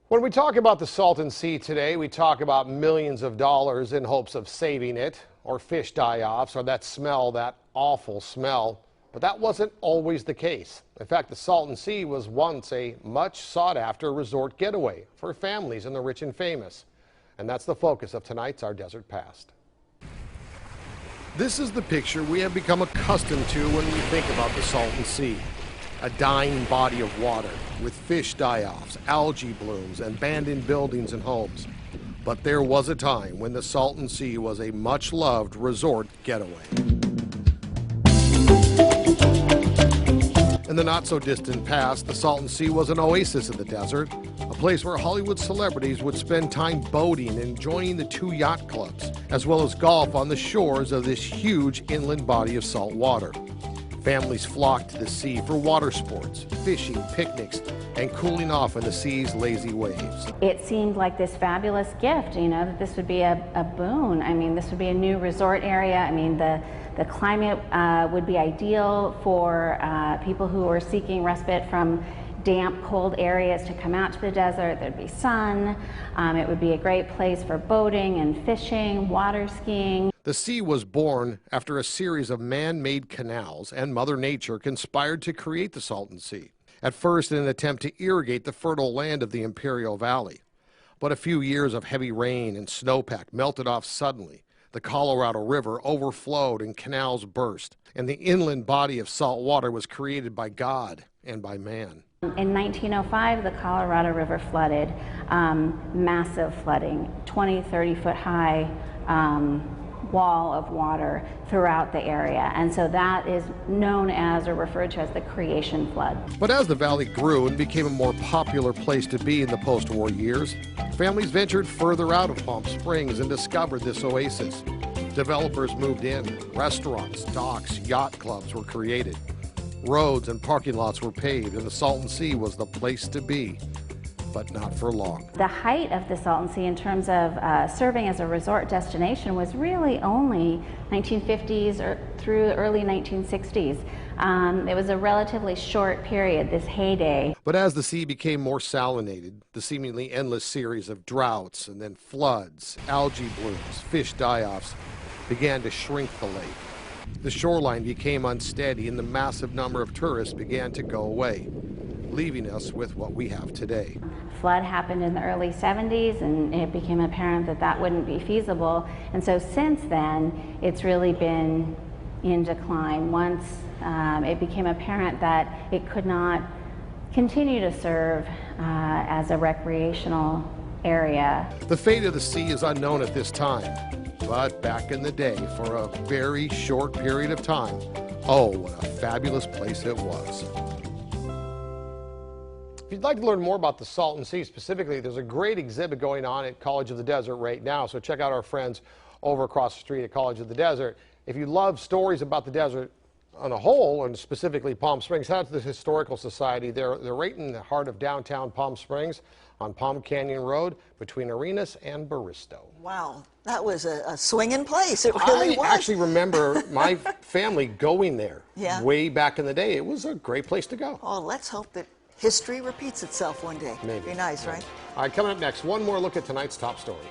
When we talk about the Salton Sea today, we talk about millions of dollars in hopes of saving it, or fish die-offs, or that smell, that awful smell. But that wasn't always the case. In fact, the Salton Sea was once a much sought-after resort getaway for families and the rich and famous. And that's the focus of tonight's Our Desert Past. This is the picture we have become accustomed to when we think about the Salton Sea. A dying body of water with fish die-offs, algae blooms, and abandoned buildings and homes. But there was a time when the Salton Sea was a much-loved resort getaway. In the not-so-distant past, the Salton Sea was an oasis in the desert, a place where Hollywood celebrities would spend time boating and enjoying the 2 yacht clubs, as well as golf on the shores of this huge inland body of salt water. Families flocked to the sea for water sports, fishing, picnics, and cooling off in the sea's lazy waves. It seemed like this fabulous gift, you know, that this would be a boon. I mean, this would be a new resort area. I mean, the climate would be ideal for people who are seeking respite from damp, cold areas to come out to the desert. There'd be sun. It would be a great place for boating and fishing, water skiing. The sea was born after a series of man-made canals, and Mother Nature conspired to create the Salton Sea. At first in an attempt to irrigate the fertile land of the Imperial Valley. But a few years of heavy rain and snowpack melted off suddenly. The Colorado River overflowed and canals burst, and the inland body of salt water was created by God and by man. In 1905, the Colorado River flooded, massive flooding, 20, 30-foot high wall of water throughout the area. And so that is known as, or referred to as, the creation flood. But as the valley grew and became a more popular place to be in the post-war years, families ventured further out of Palm Springs and discovered this oasis. Developers moved in, restaurants, docks, yacht clubs were created. Roads and parking lots were paved, and the Salton Sea was the place to be. But not for long. The height of the Salton Sea in terms of serving as a resort destination was really only 1950s or through the early 1960s. It was a relatively short period, this heyday. But as the sea became more salinated, the seemingly endless series of droughts and then floods, algae blooms, fish die-offs began to shrink the lake. The shoreline became unsteady and the massive number of tourists began to go away, leaving us with what we have today. Flood happened in the early 70s, and it became apparent that that wouldn't be feasible. And so since then, it's really been in decline. Once it became apparent that it could not continue to serve as a recreational area. The fate of the sea is unknown at this time, but back in the day, for a very short period of time, oh, what a fabulous place it was. If you'd like to learn more about the Salton Sea specifically, there's a great exhibit going on at College of the Desert right now, so check out our friends over across the street at College of the Desert. If you love stories about the desert on a whole, and specifically Palm Springs, head out to the Historical Society. They're right in the heart of downtown Palm Springs on Palm Canyon Road between Arenas and Barristo. Wow, that was a swinging place. It really was. I actually remember my family going there way back in the day. It was a great place to go. Oh, let's hope that history repeats itself one day. Maybe. Be nice, right? All right, coming up next, one more look at tonight's top story.